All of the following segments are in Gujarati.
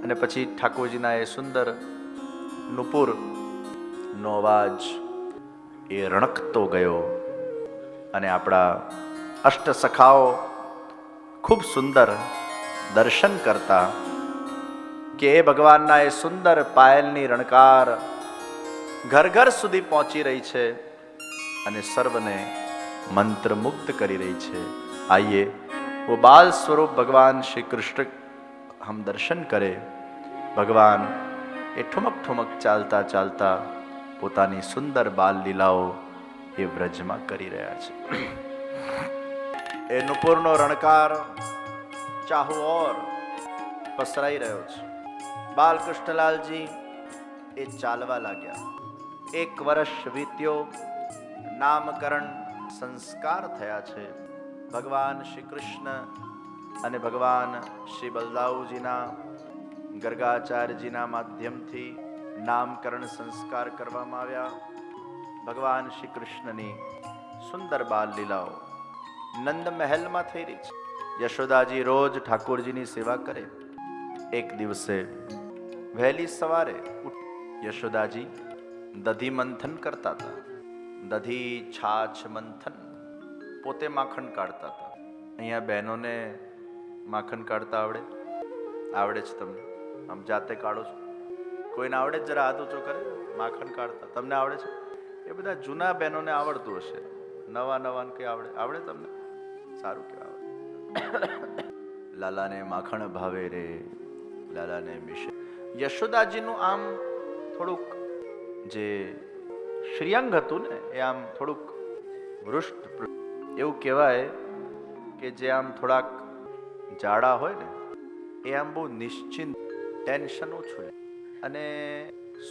અને પછી ઠાકોરજીના એ સુંદર નુપુર નો અવાજ એ રણકતો ગયો અને આપણા અષ્ટ સખાઓ ખૂબ સુંદર દર્શન કરતા કે એ ભગવાનના એ સુંદર પાયલની રણકાર ઘર ઘર સુધી પહોંચી રહી છે અને સર્વને મંત્રમુગ્ધ કરી રહી છે. આइए वो बाल स्वरूप भगवान श्री कृष्ण हम दर्शन करें. ભગવાન એ ઠુમક ઠુમક ચાલતા ચાલતા પોતાની સુંદર બાલ લીલાઓ એ વ્રજમાં કરી રહ્યા છે. એ નુપુરનો રણકાર ચાહુ ઓર પસરાઈ રહ્યો છે. બાલકૃષ્ણલાલજી એ ચાલવા લાગ્યા. 1 વર્ષ વીત્યો, નામકરણ સંસ્કાર થયા છે. ભગવાન શ્રી કૃષ્ણ અને ભગવાન શ્રી બલદાઉજીના ગર્ગાચાર્યજીના માધ્યમથી નામકરણ સંસ્કાર કરવામાં આવ્યા. ભગવાન શ્રી કૃષ્ણની સુંદર બાલ લીલાઓ નંદ મહેલમાં થઈ રહી છે. યશોદાજી રોજ ઠાકોરજીની સેવા કરે. એક દિવસે વહેલી સવારે યશોદાજી દધી મંથન કરતા હતા. દધી છાછ મંથન, પોતે માખણ કાઢતા હતા. અહીંયા બહેનોને માખણ કાઢતા આવડે? આવડે છે તમને? આમ જાતે કાઢો છો? કોઈને આવડે જ? જરા હાથ ઊંચો કરે. માખણ કાઢતા તમને આવડે છે? એ બધા જૂના બહેનોને આવડતું હશે. નવા નવા કઈ આવડે? આવડે તમને? સારું કહેવાય. લાલાને માખણ ભાવે રે, લાલાને મિશે. યશોદાજીનું આમ થોડુંક જે શ્રીઅંગ હતું ને એ આમ થોડુંક વૃષ્ટ, એવું કહેવાય કે જે આમ થોડાક જાડા હોય ને એ આમ બહુ નિશ્ચિંત, ટેન્શન ઓછું અને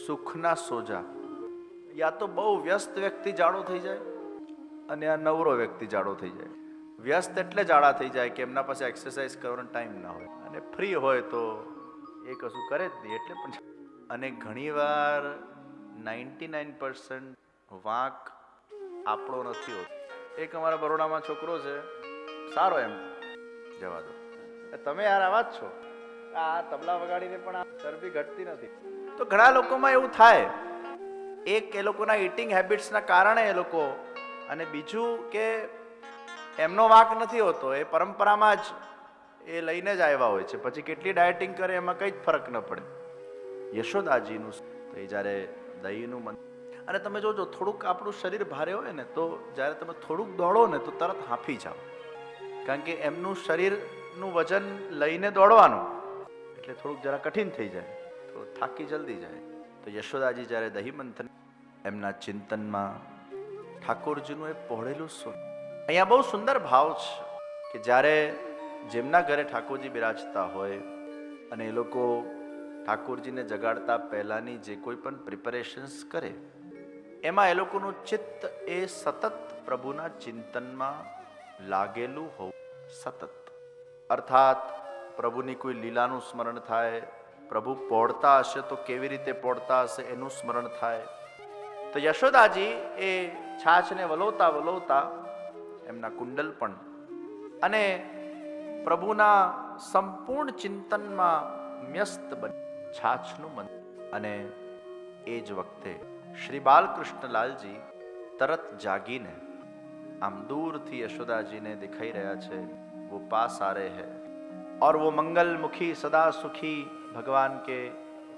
સુખના સોજા. યા તો બહુ વ્યસ્ત વ્યક્તિ જાડો થઈ જાય અને આ નવરો વ્યક્તિ જાડો થઈ જાય. વ્યસ્ત એટલે જાડા થઈ જાય કે એમના પાસે એક્સરસાઇઝ કરવાનો ટાઈમ ના હોય, અને ફ્રી હોય તો એ કશું કરે જ નહીં એટલે પણ. અને ઘણીવાર 99% વાંક આપણો નથી હોતો. એક અમારા બરોડામાં છોકરો છે, સારો એમ, જવા દો, તમે યાર આવા જ છો, આ તબલા વગાડીને પણ આ ચરબી ઘટતી નથી. તો ઘણા લોકોમાં એવું થાય. એક એ લોકોના ઈટિંગ હેબિટ્સના કારણે એ લોકો, અને બીજું કે એમનો વાંક નથી હોતો, એ પરંપરામાં જ એ લઈને જ આવ્યા હોય છે. પછી કેટલી ડાયટિંગ કરે એમાં કંઈ જ ફરક ન પડે. યશોદાજીનું તો એ જ્યારે દહીંનું મન, અને તમે જોજો થોડુંક આપણું શરીર ભારે હોય ને તો જ્યારે તમે થોડુંક દોડો ને તો તરત હાંફી જાઓ, કારણ કે એમનું શરીરનું વજન લઈને દોડવાનું એટલે થોડુંક જરા કઠિન થઈ જાય, તો થાકી જલ્દી જાય. તો યશોદાજી જ્યારે દહીં મંથન, એમના ચિંતનમાં ઠાકોરજીનું એ પહોળેલું સુર. અહીંયા બહુ સુંદર ભાવ છે કે જ્યારે જેમના ઘરે ઠાકોરજી બિરાજતા હોય અને એ લોકો ઠાકોરજીને જગાડતા પહેલાની જે કોઈ પણ પ્રિપેરેશન્સ કરે, એમાં એ લોકોનું ચિત્ત એ સતત પ્રભુના ચિંતનમાં લાગેલું હોવું. સતત અર્થાત પ્રભુની કોઈ લીલાનું સ્મરણ થાય, પ્રભુ પોડતા હશે તો કેવી રીતે પોડતા હશે એનું સ્મરણ થાય. તો યશોદાજી એ છાછને વલોવતા વલોવતા એમના કુંડલ પણ અને પ્રભુના સંપૂર્ણ ચિંતનમાં વ્યસ્ત બની છાછનું મન. અને એ જ વખતે શ્રી બાલકૃષ્ણલાલજી તરત જાગીને આમ દૂરથી યશોદાજીને દિખાઈ રહ્યા છે. वो पास आ रहे हैं और वो मंगल मुखी सदा सुखी भगवान के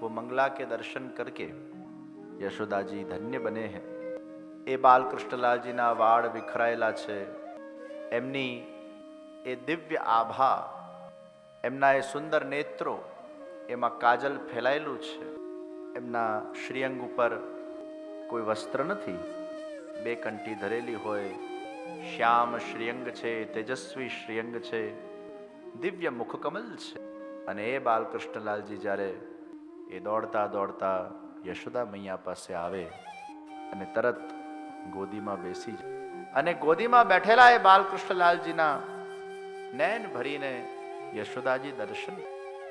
वो मंगला के दर्शन करके यशोदाजी धन्य बने हैं. એ બાલકૃષ્ણલાલજીના વાળ વિખરાયેલા છે, એમની એ દિવ્ય આભા, એમના એ સુંદર નેત્રો, એમાં કાજલ ફેલાયેલું છે. એમના શ્રીઅંગ ઉપર કોઈ વસ્ત્ર નથી, બે કંઠી ધરેલી હોય, શ્યામ શ્રીઅંગ છે, તેજસ્વી શ્રીઅંગ છે, દિવ્ય મુખકમલ છે. અને એ બાલકૃષ્ણલાલજી જ્યારે એ દોડતા દોડતા યશોદા મૈયા પાસે આવે અને તરત ગોદીમાં બેસી જાય. અને ગોદીમાં બેઠેલા એ બાલકૃષ્ણલાલજીના नैन भरीने यशोदा जी दर्शन,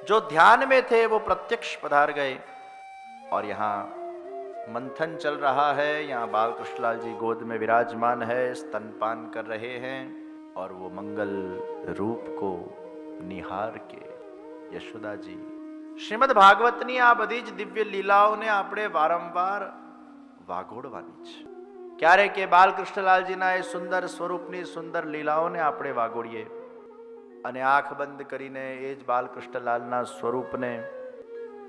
जो ध्यान में थे वो प्रत्यक्ष पधार गए. और यहाँ मंथन चल रहा है, यहाँ बाल कृष्णलाल जी गोद में विराजमान है, स्तनपान कर रहे हैं. और वो मंगल रूप को निहार के યશોદાજી શ્રીમદ ભાગવતની આ બધી જ દિવ્ય લીલાઓને આપણે વારંવાર વાગોડવાની છે. ક્યારેક એ બાલકૃષ્ણલાલજીના એ સુંદર સ્વરૂપની સુંદર લીલાઓને આપણે વાગોડીએ અને આંખ બંધ કરીને એ જ બાલકૃષ્ણલાલના સ્વરૂપને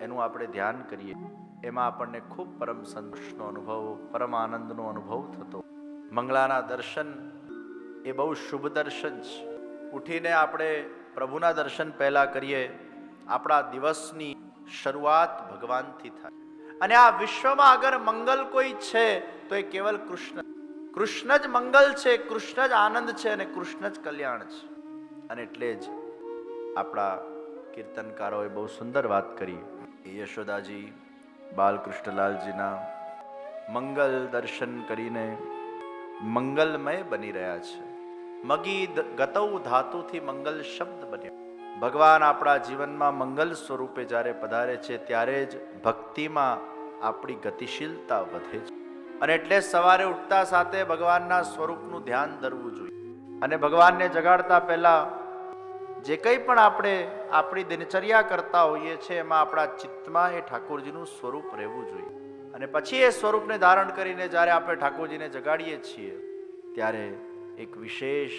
એનું આપણે ધ્યાન કરીએ. એમાં આપણને ખૂબ પરમ સંતોષનો અનુભવ, પરમ આનંદનો અનુભવ થતો. મંગળાના દર્શન એ બહુ શુભ દર્શન છે. ઉઠીને આપણે પ્રભુના દર્શન પહેલા કરીએ. આપણા દિવસની શરૂઆત ભગવાનથી થાય. અને આ વિશ્વમાં અગર મંગલ કોઈ છે તો એ કેવલ કૃષ્ણ જ મંગલ છે, કૃષ્ણ જ આનંદ છે અને કૃષ્ણ જ કલ્યાણ છે. અને એટલે જ આપણા કીર્તનકારોએ બહુ સુંદર વાત કરી. યશોદાજી બાલકૃષ્ણલાલજીના મંગલ દર્શન કરીને મંગલમય બની રહ્યા છે. મગી ગતૌ ધાતુથી મંગલ શબ્દ બન્યો. ભગવાન આપણા જીવનમાં મંગલ સ્વરૂપે જ્યારે પધારે છે ત્યારે જ ભક્તિમાં આપણી ગતિશીલતા વધે છે. અને એટલે સવારે ઉઠતા સાથે ભગવાનના સ્વરૂપનું ધ્યાન ધરવું જોઈએ. અને ભગવાનને જગાડતા પહેલા જે કંઈ પણ આપણે આપણી દિનચર્યા કરતા હોઈએ છીએ એમાં આપણા ચિત્તમાં એ ઠાકોરજીનું સ્વરૂપ રહેવું જોઈએ. અને પછી એ સ્વરૂપને ધારણ કરીને જ્યારે આપણે ઠાકોરજીને જગાડીએ છીએ ત્યારે એક વિશેષ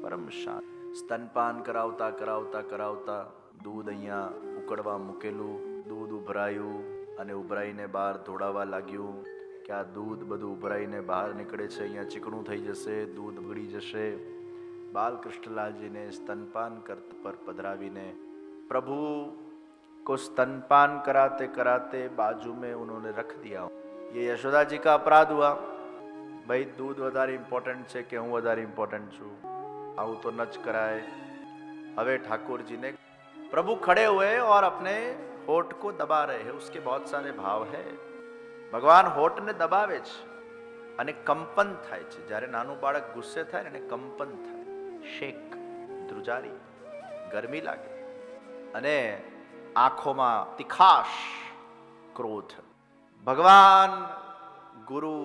પરમ શાંત. સ્તનપાન કરાવતા કરાવતા કરાવતા દૂધ અહીંયા ઉકળવા મૂકેલું, દૂધ ઉભરાયું અને ઉભરાઈને બહાર ધોળાવા લાગ્યું કે આ દૂધ બધું ઉભરાઈને બહાર નીકળે છે, અહીંયા ચીકણું થઈ જશે, દૂધ બગડી જશે. बालकृष्णलाल ने स्तनपान पर पधरावीने प्रभु को स्तनपान कराते कराते बाजू में उन्होंने रख दिया. ये यशोदा जी का अपराध हुआ. भाई दूध વધારે ઇમ્પોર્ટન્ટ છે કે હું વધારે ઇમ્પોર્ટન્ટ છું? આવું તો ન જ કરાય. હવે ठाकुर जी ने प्रभु खड़े हुए और अपने होठ को दबा रहे हैं. उसके बहुत सारे भाव है. भगवान होठ ने दबावे છે અને કંપન થાય છે. જ્યારે નાનું બાળક ગુસ્સે થાય ને એને કંપન થાય, શેક, ધ્રુજારી, ગરમી લાગે અને આંખોમાં તીખાશ, ક્રોધ. ભગવાન, ગુરુ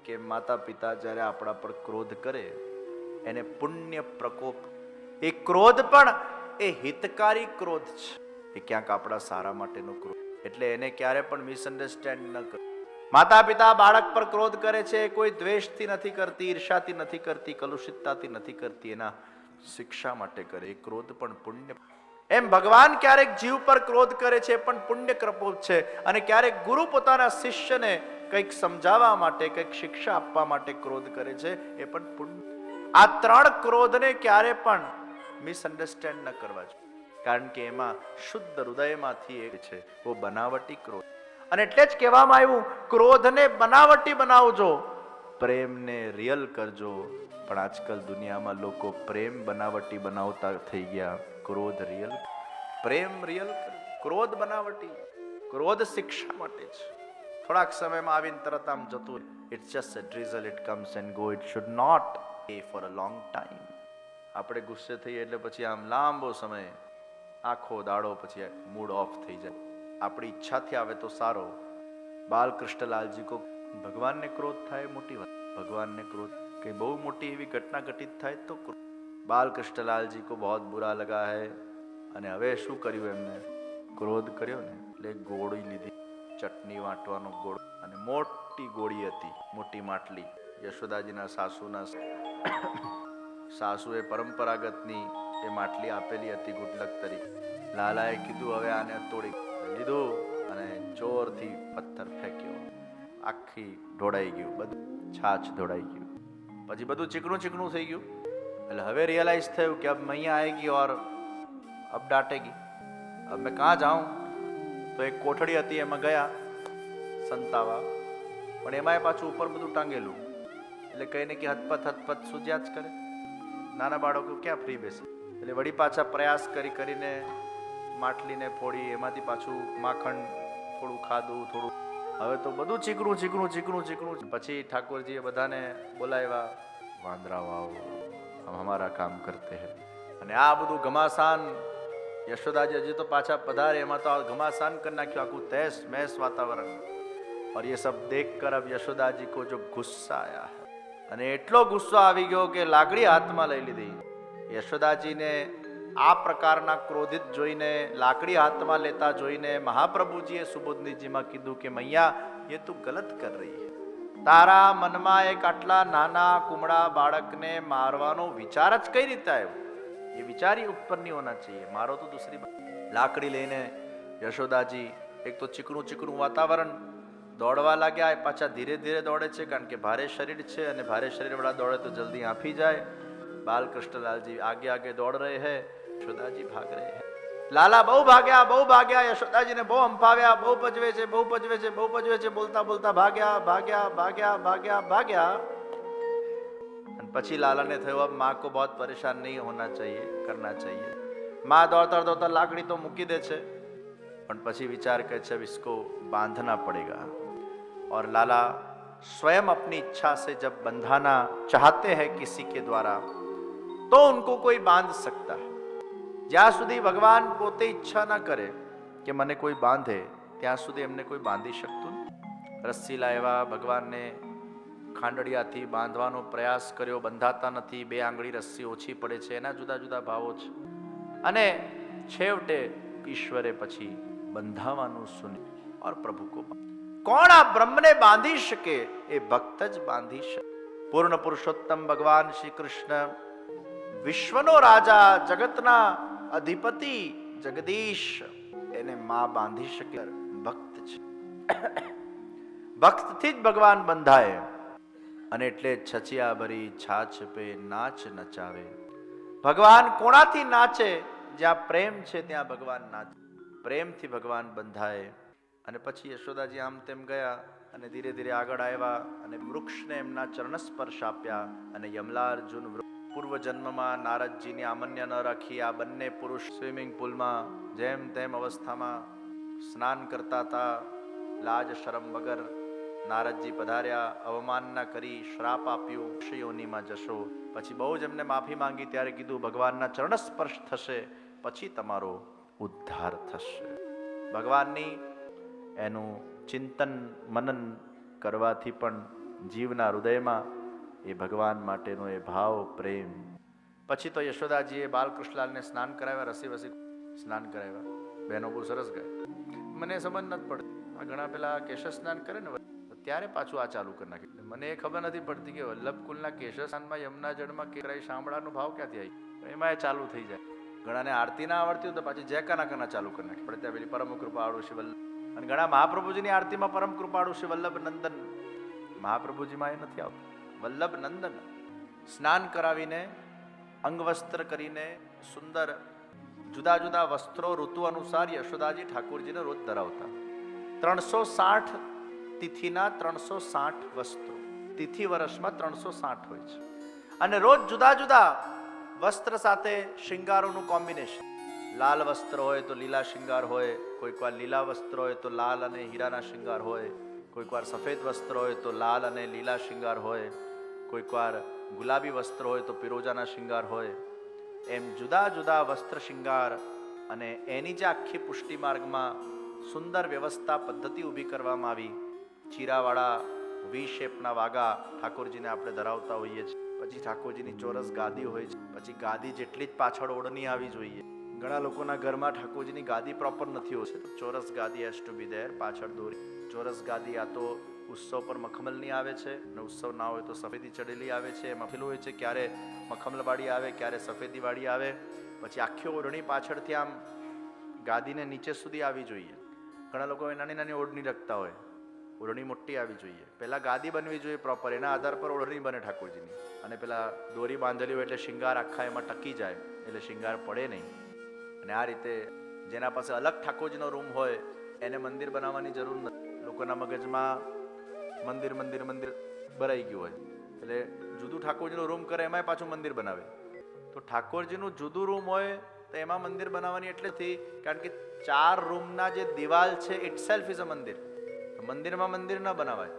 કે માતા પિતા જ્યારે આપણા પર ક્રોધ કરે એને પુણ્ય પ્રકોપ. એ ક્રોધ પણ એ હિતકારી ક્રોધ છે. એ ક્યાંક આપણા સારા માટેનો ક્રોધ. એટલે એને ક્યારે પણ મિસઅન્ડરસ્ટેન્ડ ન કરો. માતા પિતા બાળક પર ક્રોધ કરે છે, કોઈ દ્વેષથી નથી કરતી, ઈર્ષાથી નથી કરતી, કલુષિતતાથી નથી કરતી, એના શિક્ષા માટે કરે. એ ક્રોધ પણ પુણ્ય. એમ ભગવાન ક્યારેક જીવ પર ક્રોધ કરે છે પણ પુણ્ય પ્રકોપ છે. અને ક્યારેક ગુરુ પોતાના શિષ્યને કંઈક સમજાવવા માટે, કંઈક શિક્ષા આપવા માટે ક્રોધ કરે છે, એ પણ પુણ્ય. આ ત્રણ ક્રોધને ક્યારે પણ મિસઅન્ડરસ્ટેન્ડ ન કરવા જોઈએ. કારણ કે એમાં શુદ્ધ હૃદયમાંથી એક છે, वो બનાવટી ક્રોધ. અને એટલે જ કહેવામાં આવ્યું ક્રોધને બનાવટી બનાવજો, પ્રેમને રિયલ કરજો. પણ આજકાલ દુનિયામાં લોકો પ્રેમ બનાવટી બનાવતા થઈ ગયા. ક્રોધ રિયલ, પ્રેમ રિયલ, ક્રોધ બનાવટી. ક્રોધ શિક્ષા માટે છે. થોડાક સમયમાં આવીને તરત આમ જતું. It's just a drizzle, it comes and go. It should not stay for a long time. આપણે ગુસ્સે થઈએ એટલે પછી આમ લાંબો સમય, આખો દાડો પછી મૂડ ઓફ થઈ જાય. આપણી ઈચ્છાથી આવે તો સારો. બાલકૃષ્ણલાલજી કો ભગવાનને ક્રોધ થાય મોટી વાત. ભગવાનને ક્રોધ કઈ બહુ મોટી એવી ઘટના ઘટિત થાય તો બાલકૃષ્ણલાલજી કો બહુ બુરા લગા હૈ. અને હવે શું કર્યું એમને? ક્રોધ કર્યો ને એટલે ગોળી લીધી, ચટણી વાટવાનો ગોળો. અને મોટી ગોળી હતી, મોટી માટલી. યશોદાજીના સાસુએ પરંપરાગતની એ માટલી આપેલી હતી ગુડલક તરીકે. લાલાએ કીધું હવે આને તોડી લીધું અને જોરથી પથ્થર ફેંક્યો. આખી ઢોળાઈ ગયું, બધું છાછ ઢોળાઈ ગયું. પછી બધું ચીકણું ચીકણું થઈ ગયું. એટલે હવે રિયલાઇઝ થયું કે અબ મૈયા આएगी और अब डांटेगी. अब मैं कहाँ जाऊं? તો એક કોઠડી હતી એમાં ગયા સંતાવા. પણ એમાંય પાછું ઉપર બધું ટાંગેલું. એટલે કહીને કે હથપથ સૂજ્યા જ કરે. નાના બાળકો ક્યાં ફ્રી બેસે? એટલે વળી પાછા પ્રયાસ કરીને માટલીને ફોડી, એમાંથી પાછું માખણ થોડું ખાધું, થોડું. હવે તો બધું ચીકણું ચીકણું ચીકણું ચીકણું. પછી ઠાકોરજીએ બધાને બોલાવ્યા. વાંદરાઓ આવો, હમ હમારા કામ કરતે હૈ. અને આ બધું ઘમાસાન યશોદાજી હજી તો પાછા પધારે એમાં તો ઘમાસાન કરી નાખ્યું આખું તહેસ મહેસ વાતાવરણ. और ये सब देख कर अब यशोदा जी को जो गुस्सा आया है, અને એટલો ગુસ્સો આવી ગયો કે લાકડી હાથમાં લઈ લીધી. યશોદાજીને આ પ્રકારના ક્રોધિત જોઈને, લાકડી હાથમાં લેતા જોઈને મહાપ્રભુજીએ સુબોધનીજીમાં કીધું કે મૈયા, ये તું ગલત કર રહી है. તારા મનમાં એક આટલા નાના કુમળા બાળકને મારવાનો વિચાર જ કઈ રીતે આવ્યો? એ વિચાર ही उत्पन्न नहीं होना चाहिए. મારો તો દૂસરી લાકડી લઈને યશોદાજી, એક તો ચીકણું ચીકણું વાતાવરણ, દોડવા લાગ્યા. એ પાછા ધીરે ધીરે દોડે છે કારણ કે ભારે શરીર છે, અને ભારે શરીર વાળા દોડે તો જલ્દી આંફી જાય. બાલ કૃષ્ણલાલજી આગે આગે દોડ રહે હૈ, યશોદાજી ભાગ રહે હૈ. લાલા બહુ ભાગ્યા. યશોદાજીને બહુ અંફાવ્યા, બહુ પજવે છે, બોલતા બોલતા ભાગ્યા. અને પછી લાલાને થયું, अब माँ को बहुत परेशान नहीं होना चाहिए, करना चाहिए. माँ दौड़ता लाकડી તો મૂકી દે છે, પણ પછી વિચાર કરે છે, अब इसको बांधना पड़ेगा. और लाला स्वयं अपनी इच्छा से जब बंधाना चाहते हैं किसी के द्वारा, तो उनको कोई बांध सकता है. જ્યાં સુધી ભગવાન પોતે ઈચ્છા ના કરે કે મને કોઈ બાંધે, ત્યાં સુધી એમને કોઈ બાંધી શકતું નથી. રસ્સી લાવ્યા, ભગવાનને ખાંડડિયાથી બાંધવાનો પ્રયાસ કર્યો, બંધાતા નથી. 2 આંગળી રસ્સી ઓછી પડે છે, એના જુદા જુદા ભાવો છે. અને છેવટે ઈશ્વરે પછી બંધાવાનું સુન્યું और પ્રભુ કો કોણ આ બ્રહ્મને બાંધી શકે? એ ભક્ત જ બાંધી શકે. પૂર્ણ પુરુષોત્તમ ભગવાન શ્રી કૃષ્ણ, વિશ્વનો રાજા, જગતના અધિપતિ, જગદીશ, એને માં બાંધી શકે. ભક્ત છે, ભક્તથી જ ભગવાન બંધાય. અને એટલે છચિયા ભરી છાછ પે નાચ નચાવે. ભગવાન કોણાથી નાચે? જ્યાં પ્રેમ છે ત્યાં ભગવાન નાચે. પ્રેમથી ભગવાન બંધાય. અને પછી યશોદાજી આમ તેમ ગયા અને ધીરે ધીરે આગળ આવ્યા અને વૃક્ષને એમના ચરણ સ્પર્શ આપ્યા. અને યમલાર્જુન પૂર્વ જન્મમાં નારદજીની આમન્ય ન રાખી આ બંને પુરુષ સ્વિમિંગ પુલમાં જેમ તેમ અવસ્થામાં સ્નાન કરતા હતા. લાજ શરમ વગર નારદજી પધાર્યા, અવમાનના કરી, શ્રાપ આપ્યું, યોનિમાં જશો. પછી બહુ જ એમને માફી માંગી. ત્યારે કીધું, ભગવાનના ચરણ સ્પર્શ થશે પછી તમારો ઉદ્ધાર થશે. ભગવાનની એનું ચિંતન મનન કરવાથી પણ જીવના હૃદયમાં એ ભગવાન માટેનો એ ભાવ, પ્રેમ. પછી તો યશોદાજીએ બાલકૃષ્ણલાલને સ્નાન કરાવ્યા, રસી વસી સ્નાન કરાવ્યા. બહેનો બહુ સરસ ગાય. મને સમજ નથી પડતી, આ ઘણા પેલા કેશ સ્નાન કરે ને ત્યારે પાછું આ ચાલુ કરી નાખ્યું. મને એ ખબર નથી પડતી કે વલ્લભકુલના કેશ સ્નાનમાં યમુના જળમાં કેરાઈ શામળાનો ભાવ ક્યાંથી આવી, એમાં એ ચાલુ થઈ જાય. ઘણાને આરતી ના આવડતી હોય તો પાછી જય કાના ચાલુ કરી નાખી પડે. ત્યાં પેલી પરમ કૃપાળુ શ્રી વલ્લભ, અને ઘણા મહાપ્રભુજીની આરતીમાં પરમ કૃપાળુ શ્રી વલ્લભ નંદન, મહાપ્રભુજીમાં એ નથી આવતું. વલ્લભ નંદન સ્નાન કરાવીને, અંગવસ્ત્ર કરીને, સુંદર જુદા જુદા વસ્ત્રો ઋતુ અનુસાર યશોદાજી ઠાકોરજીને રોજ ધરાવતા. 360 તિથિના 360 વસ્ત્રો, તિથિ વર્ષમાં 360 હોય છે. અને રોજ જુદા જુદા વસ્ત્ર સાથે શિંગારોનું કોમ્બિનેશન. લાલ વસ્ત્ર હોય તો લીલા શિંગાર હોય, કોઈક વાર લીલા વસ્ત્ર હોય તો લાલ અને હીરાના શિંગાર હોય, કોઈક વાર સફેદ વસ્ત્ર હોય તો લાલ અને લીલા શિંગાર હોય, કોઈક વાર ગુલાબી વસ્ત્ર હોય તો પિરોજાના શિંગાર હોય. એમ જુદા જુદા વસ્ત્ર શિંગાર. અને એની જે આખી પુષ્ટિ માર્ગમાં સુંદર વ્યવસ્થા, પદ્ધતિ ઊભી કરવામાં આવી. ચીરાવાળા વી શેપના વાગા ઠાકોરજીને આપણે ધરાવતા હોઈએ છીએ. પછી ઠાકોરજીની ચોરસ ગાદી હોય છે. પછી ગાદી જેટલી જ પાછળ ઓઢણી આવી જોઈએ. ઘણા લોકોના ઘરમાં ઠાકોરજીની ગાદી પ્રોપર નથી હોતી, તો ચોરસ ગાદી હેઝ ટુ બી ધેર. પાછળ દોરી ચોરસ ગાદી આ તો ઉત્સવ પર મખમલની આવે છે, અને ઉત્સવ ના હોય તો સફેદી ચડેલી આવે છે. એમાં પેલું હોય છે, ક્યારે મખમલવાળી આવે, ક્યારે સફેદીવાળી આવે. પછી આખી ઓઢણી પાછળથી આમ ગાદીને નીચે સુધી આવી જોઈએ. ઘણા લોકો નાની નાની ઓઢણી રખતા હોય, ઓઢણી મોટી આવી જોઈએ. પહેલાં ગાદી બનવી જોઈએ પ્રોપર, એના આધાર પર ઓઢણી બને ઠાકોરજીની. અને પેલા દોરી બાંધેલી હોય એટલે શિંગાર આખા એમાં ટકી જાય, એટલે શિંગાર પડે નહીં. અને આ રીતે જેના પાસે અલગ ઠાકોરજીનો રૂમ હોય એને મંદિર બનાવવાની જરૂર નથી. લોકોના મગજમાં મંદિર મંદિર મંદિર ભરાઈ ગયું હોય, એટલે જુદું ઠાકોરજીનો રૂમ કરે એમાંય પાછું મંદિર બનાવે. તો ઠાકોરજીનું જુદું રૂમ હોય તો એમાં મંદિર બનાવવાની એટલેથી કારણ કે 4 રૂમના જે દિવાલ છે ઇટ સેલ્ફ ઇઝ અ મંદિર. મંદિરમાં મંદિર ન બનાવાય.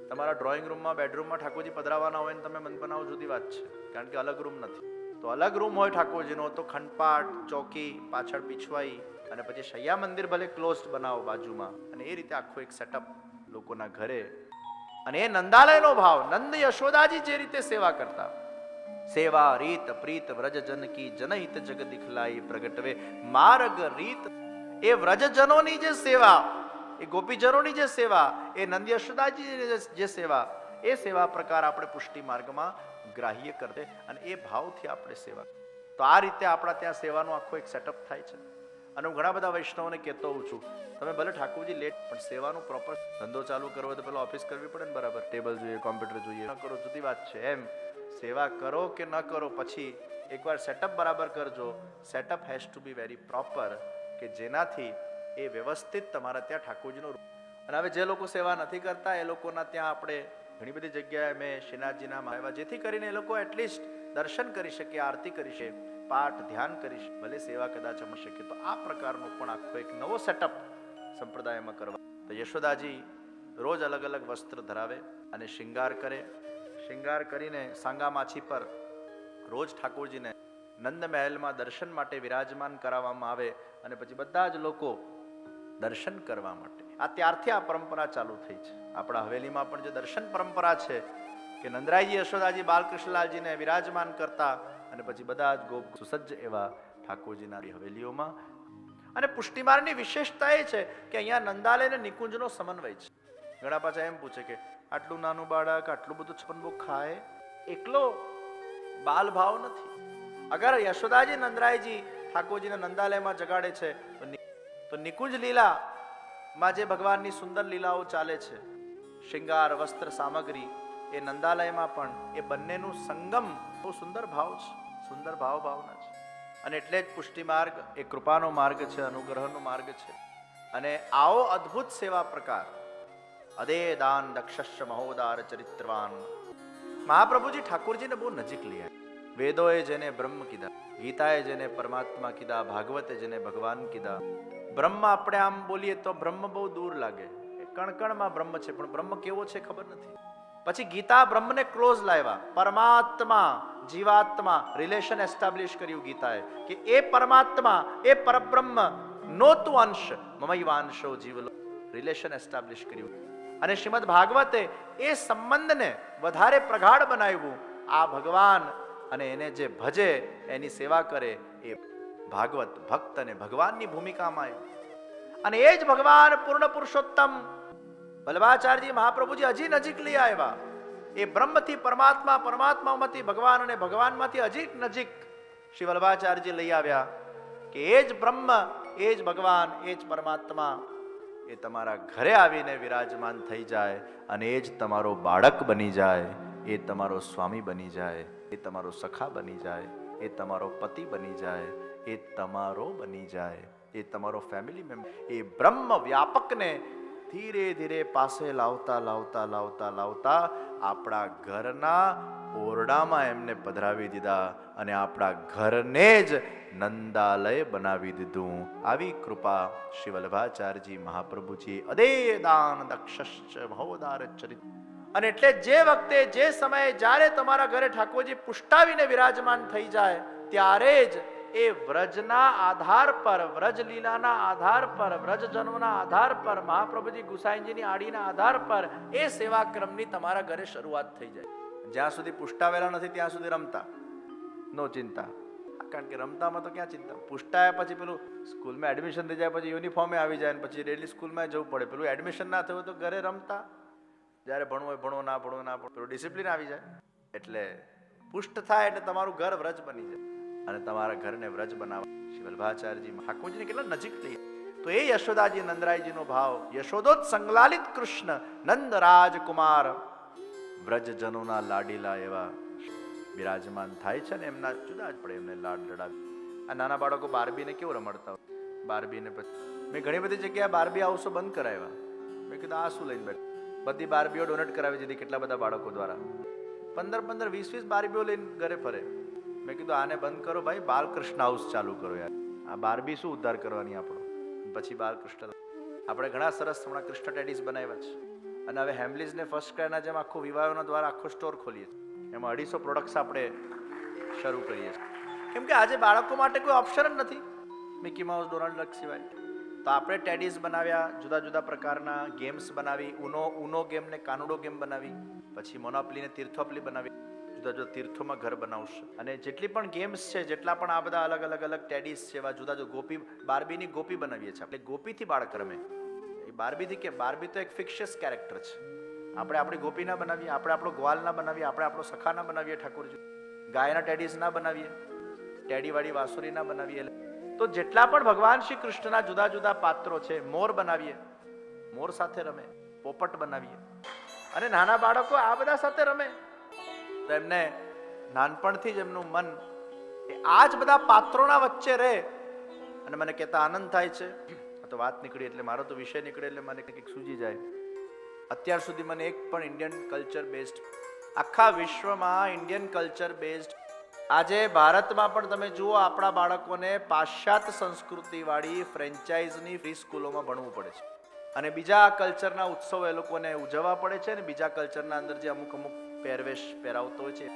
તમારા ડ્રોઈંગ રૂમમાં, બેડરૂમમાં ઠાકોરજી પધરાવાના હોય ને તમે મંદિર બનાવો, જુદી વાત છે, કારણ કે અલગ રૂમ નથી. તો અલગ રૂમ હોય ઠાકોરજીનો તો ખંડપાટ, ચોકી, પાછળ પીછવાઈ, અને પછી શૈયા મંદિર ભલે ક્લોઝડ બનાવો બાજુમાં. અને એ રીતે આખું એક સેટઅપ લોકોના ઘરે અને એ નંદાલયનો ભાવ, નંદ યશોદાજી જે રીતે સેવા કરતા, સેવા રીત પ્રીત વ્રજજન કી જનહિત જગ દિખલાઈ પ્રગટવે માર્ગ રીત, એ વ્રજજનોની જે સેવા, એ ગોપીજનોની જે સેવા, એ નંદ યશોદાજી જે સેવા, એ સેવા પ્રકાર આપણે પુષ્ટિ માર્ગમાં ગ્રાહ્ય કરતે અને એ ભાવથી આપણે સેવા. તો આ રીતે આપણા ત્યાં સેવાનો આખો એક સેટઅપ થાય છે. અને હું ઘણા બધા વૈષ્ણવોને કહેતો હોઉં છું, તમે ભલે ઠાકોરજી લેટ, પણ સેવાનું પ્રોપર ધંધો ચાલુ કરવો તો પેલો ઓફિસ કરવી પડે ને, બરાબર ટેબલ જોઈએ, કોમ્પ્યુટર જોઈએ, ન કરો જુદી વાત છે. એમ સેવા કરો કે ન કરો, પછી એકવાર સેટઅપ બરાબર કરજો. Setup has to be very proper, કે જેનાથી એ વ્યવસ્થિત તમારા ત્યાં ઠાકોરજીનો. અને હવે જે લોકો સેવા નથી કરતા એ લોકોના ત્યાં આપણે ઘણી બધી જગ્યાએ મેં શ્રીનાથજીના આવ્યા, જેથી કરીને એ લોકો એટલીસ્ટ દર્શન કરી શકે, આરતી કરી શકે, પાઠ ધ્યાન કરી શકે, ભલે સેવા કદાચ અમર શકે. તો આ પ્રકારનો પણ આખો એક નવો સેટઅપ સંપ્રદાયમાં કરવા. તો યશોદાજી રોજ અલગ અલગ વસ્ત્ર ધરાવે અને શૃંગાર કરે. શૃંગાર કરીને સાંગા માછી પર રોજ ઠાકોરજીને નંદ મહેલમાં દર્શન માટે વિરાજમાન કરાવવામાં આવે અને પછી બધા જ લોકો દર્શન કરવા માટે. આ ત્યારથી આ પરંપરા ચાલુ થઈ છે. આપણા હવેલીમાં પણ જે દર્શન પરંપરા છે કે નંદરાયજી યશોદાજી બાલકૃષ્ણલાલજીને વિરાજમાન કરતા અને પછી બધા જ ગોપ સુસજ્જ એવા ઠાકોરજીના હવેલીઓમાં. અને પુષ્ટિમાર્ગની વિશેષતા એ છે કે અહીંયા નંદાલય અને નિકુંજનો સમન્વય છે. ઘણા પાછા એમ પૂછે કે આટલું નાનું બાળક આટલું બધું છપનભોગ ખાય, એકલો બાલ ભાવ નથી. અગર યશોદાજી નંદરાયજી ઠાકોરજીને નંદાલયમાં જગાડે છે તો નિકુંજ લીલા માં જે ભગવાનની સુંદર લીલાઓ ચાલે છે, શૃંગાર વસ્ત્ર સામગ્રી, એ નંદાલયમાં પણ એ બંનેનું સંગમ બહુ સુંદર ભાવ છે, સુંદર ભાવના છે. અને એટલે જ પુષ્ટિ માર્ગ એ કૃપાનો માર્ગ છે, અનુગ્રહનો માર્ગ છે. અને આવો અદ્ભુત સેવા પ્રકાર અદે દાન દક્ષસ્ય મહોદાર ચરિત્રવાન મહાપ્રભુજી ઠાકોરજીને બહુ નજીક લઈ આવ્યા. વેદોએ જેને બ્રહ્મ કીધા, ગીતાએ જેને પરમાત્મા કીધા, ભાગવતે જેને ભગવાન કીધા. બ્રહ્મ આપણે આમ બોલીએ તો બ્રહ્મ બહુ દૂર લાગે, કણકણમાં બ્રહ્મ છે, પણ બ્રહ્મ કેવો છે ખબર નથી. પછી ગીતા બ્રહ્મને ક્લોઝ લાવ્યા, પરમાત્મા જીવાત્મા રિલેશન એસ્ટાબ્લિશ કર્યું ગીતાએ, કે એ પરમાત્મા એ પરબ્રહ્મ નો તું અંશ મમૈવાંશો જીવલો, રિલેશન એસ્ટાબ્લિશ કર્યું. અને શ્રીમદ ભાગવતે એ સંબંધને વધારે પ્રગાઢ બનાવ્યું. આ ભગવાન અને એને જે ભજે એની સેવા કરે એ ભાગવત ભક્ત અને ભગવાનની ભૂમિકામાં આવ્યું. અને એ જ ભગવાન પૂર્ણ પુરુષોત્તમ વલ્લભાચાર્યજી મહાપ્રભુજી હજી નજીક લઈ આવ્યા. એ બ્રહ્મથી પરમાત્મા, પરમાત્મામાંથી ભગવાન અને ભગવાનમાંથી હજી નજીક શ્રી વલ્લભાચાર્યજી લઈ આવ્યા કે એ જ બ્રહ્મ, એ જ ભગવાન, એ જ પરમાત્મા એ તમારા ઘરે આવીને વિરાજમાન થઈ જાય અને એ જ તમારો બાળક બની જાય, એ તમારો સ્વામી બની જાય, એ તમારો સખા બની જાય, એ તમારો પતિ બની જાય, એ તમારો બની જાય, એ તમારો ફેમિલી મેમ્બર. એ બ્રહ્મ વ્યાપકને ધીરે ધીરે પાસે લાવતા લાવતા લાવતા લાવતા આપણા ઘરના ઓરડામાં એમને પધરાવી દીધા અને આપણા ઘરને જ નંદાલય બનાવી દીધું. આવી કૃપા શ્રી વલ્લભાચાર્યજી મહાપ્રભુજી અદે દાન દક્ષશ્ચ મહોદાર ચરિત્ર. અને એટલે જે વખતે જે સમયે જ્યારે તમારા ઘરે ઠાકોરજી પુષ્ટાવીને વિરાજમાન થઈ જાય ત્યારે જ એ વ્રજના આધાર પર, વ્રજ લીલાના આધાર પર, વ્રજજનોના આધાર પર, મહાપ્રભુજી ગુસાઈજીની આડીના આધાર પર એ સેવાક્રમની તમારા ઘરે શરૂઆત થઈ જાય. જ્યાં સુધી પુષ્ટાવેલા નથી ત્યાં સુધી રમતા, નો ચિંતા. કારણ કે રમતામાં તો ક્યાં ચિંતા, પુષ્ટાયા પછી પેલું સ્કૂલમાં એડમિશન થઈ જાય, પછી યુનિફોર્મે આવી જાય, પછી ડેલી સ્કૂલમાં જવું પડે. પેલું એડમિશન ના થયું તો ઘરે રમતા, જ્યારે ભણવું હોય ભણો, ના ભણવું ના ભણો, પેલું ડિસિપ્લિન આવી જાય. એટલે પુષ્ટ થાય એટલે તમારું ઘર વ્રજ બની જાય અને તમારા ઘરને વ્રજ બનાવવા શ્રી વલ્લભાચાર્યજી ઠાકોરજીને કેટલા નજીક લઈ. તો એ યશોદાજી નંદરાયજીનો ભાવ, યશોદોત સંગલાલિત કૃષ્ણ નંદ રાજકુમાર વ્રજજનોના લાડીલા એવા બિરાજમાન થાય છે ને એમના જુદા જ પડે, એમને લાડ લડાવી. આ નાના બાળકો બારબીને કેવું રમડતા હોય, બારબીને પછી મેં ઘણી બધી જગ્યાએ બારબી હાઉસો બંધ કરાવ્યા. મેં કીધું આ શું લઈને બેઠ, બધી બારબીઓ ડોનેટ કરાવી દીધી કેટલા બધા બાળકો દ્વારા. 15-15, 20-20 બારબીઓ લઈને ઘરે ફરે. મેં કીધું આને બંધ કરો ભાઈ, બાલકૃષ્ણ હાઉસ ચાલુ કરો યાર. આ બારબી શું ઉદ્ધાર કરવાની આપણો. પછી બાલકૃષ્ણ આપણે ઘણા સરસ હમણાં કૃષ્ણ ટેડીસ બનાવ્યા છે. અને હવે હેમલીઝને ફર્સ્ટ ક્રાયના જેમ આખો વિવાહોના દ્વારા આખો સ્ટોર ખોલીએ છીએ. એમાં 250 પ્રોડક્ટ્સ આપણે શરૂ કરીએ છીએ. કેમ કે આજે બાળકો માટે કોઈ ઓપ્શન જ નથી મિકી માઉસ, ડોનાલ્ડ ડક સિવાય. તો આપણે ટેડીઝ બનાવ્યા, જુદા જુદા પ્રકારના ગેમ્સ બનાવી, ઉનો ગેમને કાનુડો ગેમ બનાવી, પછી મોનોપલીને તીર્થોપલી બનાવી, જુદા જુદા તીર્થોમાં ઘર બનાવશે. અને જેટલી પણ ગેમ્સ છે, જેટલા પણ આ બધા અલગ અલગ અલગ ટેડીઝ છે, એવા જુદા જુદા ગોપી, બાર્બીની ગોપી બનાવીએ છીએ આપણે. ગોપીથી બાળક રમે. એ બાર્બીથી કે બાર્બી તો એક ફિક્શિયસ કેરેક્ટર છે. આપણે આપણી ગોપી ના બનાવીએ, આપણે આપણો ગ્વાલ ના બનાવીએ, આપણે આપણો સખા ના બનાવીએ ઠાકોરજી. ગાયના ટેડીઝ ના બનાવીએ, ટેડીવાળી વાસુરી ના બનાવીએ. તો જેટલા પણ ભગવાન શ્રી કૃષ્ણના જુદા જુદા પાત્રો છે, મોર બનાવીએ, મોર સાથે રમે, પોપટ બનાવીએ. અને નાના બાળકો આ બધા સાથે રમે તો એમને નાનપણથી જ એમનું મન આ જ બધા પાત્રોના વચ્ચે રહે. અને મને કહેતા આનંદ થાય છે. આ તો વાત નીકળી એટલે મારો તો વિષય નીકળે એટલે મને કંઈક સૂજી જાય. અત્યાર સુધી મને એક પણ ઇન્ડિયન કલ્ચર બેઝડ, આખા વિશ્વમાં ઇન્ડિયન કલ્ચર બેઝડ, આજે ભારતમાં પણ તમે જુઓ આપણા બાળકોને પાશ્ચાત્ય સંસ્કૃતિવાળી ફ્રેન્ચાઇઝની ફ્રી સ્કૂલોમાં ભણવું પડે છે. અને બીજા કલ્ચરના ઉત્સવો એ લોકોને ઉજવવા પડે છે. અને બીજા કલ્ચરના અંદર જે અમુક પહેરવેશ પહેરાવતો હોય છે.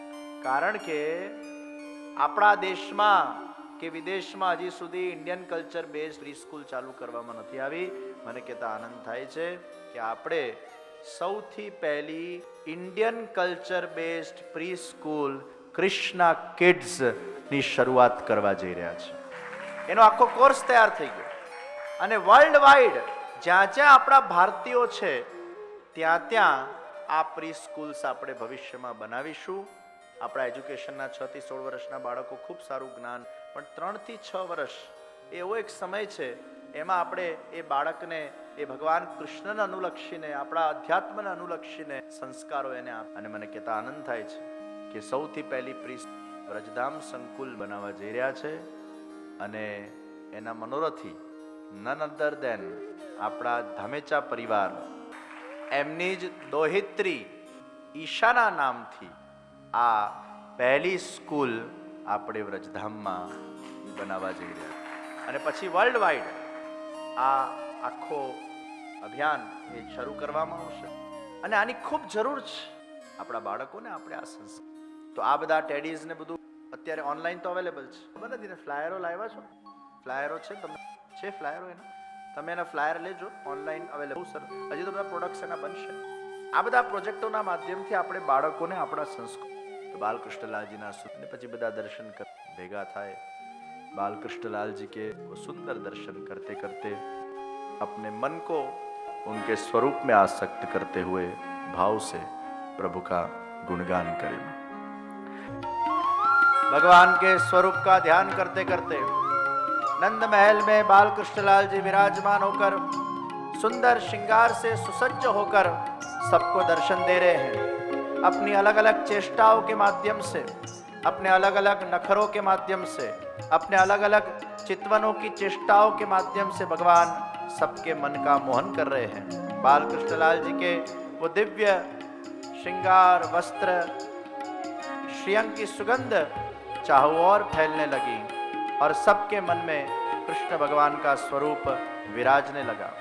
કારણ કે આપણા દેશમાં કે વિદેશમાં હજી સુધી Indian culture base pre school ચાલુ કરવામાં નથી આવી. મને કહેતા આનંદ થાય છે કે આપણે સૌથી પહેલી Indian culture based pre school Krishna kids ની શરૂઆત કરવા જઈ રહ્યા છે. એનો આખો કોર્સ તૈયાર થઈ ગયો. અને વર્લ્ડ વાઇડ જ્યાં જ્યાં આપણા ભારતીયો છે ત્યાં ત્યાં આ પ્રી સ્કૂલ્સ આપણે ભવિષ્યમાં બનાવીશું. આપણા એજ્યુકેશનના 6 થી 16 વર્ષના બાળકો ખૂબ સારું જ્ઞાન, પણ 3 થી 6 વર્ષ એવો એક સમય છે, એમાં આપણે એ બાળકને એ ભગવાન કૃષ્ણને અનુલક્ષીને, આપણા અધ્યાત્મને અનુલક્ષીને સંસ્કારો એને આપ. અને મને કહેતા આનંદ થાય છે કે સૌથી પહેલી પ્રી વ્રજધામ સંકુલ બનાવવા જઈ રહ્યા છે. અને એના મનોરથી નન અધર દેન આપણા ધામેચા પરિવાર, એમની જ દોહિત્રી ઈશાના નામથી આ પહેલી સ્કૂલ આપણે વ્રજધામમાં બનાવવા જઈ રહ્યા. અને પછી વર્લ્ડ વાઇડ આ આખો અભિયાન એ શરૂ કરવામાં આવશે. અને આની ખૂબ જરૂર છે આપણા બાળકોને. આપણે આ સંસ્કાર, તો આ બધા ટેડીઝ ને બધું અત્યારે ઓનલાઈન તો અવેલેબલ છે, ખબર નથી ને? ફ્લાયરો લાવ્યા છો? ફ્લાયરો છે તમને? છે ફ્લાયરો એના? તમે એના ફ્લાયર લેજો, ઓનલાઈન અવેલેબલ. સર હજી તો બધા પ્રોડક્ટ્સ એના બનશે. આ બધા પ્રોજેક્ટોના માધ્યમથી આપણે બાળકોને આપણા સંસ્કૃતિ, તો બાલકૃષ્ણલાલજીના સુંદર, પછી બધા દર્શન ભેગા થાય. बालकृष्णलाल जी के वो सुंदर दर्शन करते करते अपने मन को उनके स्वरूप में आसक्त करते हुए भाव से प्रभु का गुणगान करें. भगवान के स्वरूप का ध्यान करते करते नंद महल में बालकृष्णलाल जी विराजमान होकर सुंदर श्रृंगार से सुसज्ज होकर सबको दर्शन दे रहे हैं. अपनी अलग अलग चेष्टाओं के माध्यम से, अपने अलग अलग नखरों के माध्यम से, अपने अलग अलग चितवनों की चेष्टाओं के माध्यम से भगवान सबके मन का मोहन कर रहे हैं. बाल कृष्णलाल जी के वो दिव्य श्रृंगार, वस्त्र, श्रीअंग की सुगंध चारों ओर फैलने लगी और सबके मन में कृष्ण भगवान का स्वरूप विराजने लगा.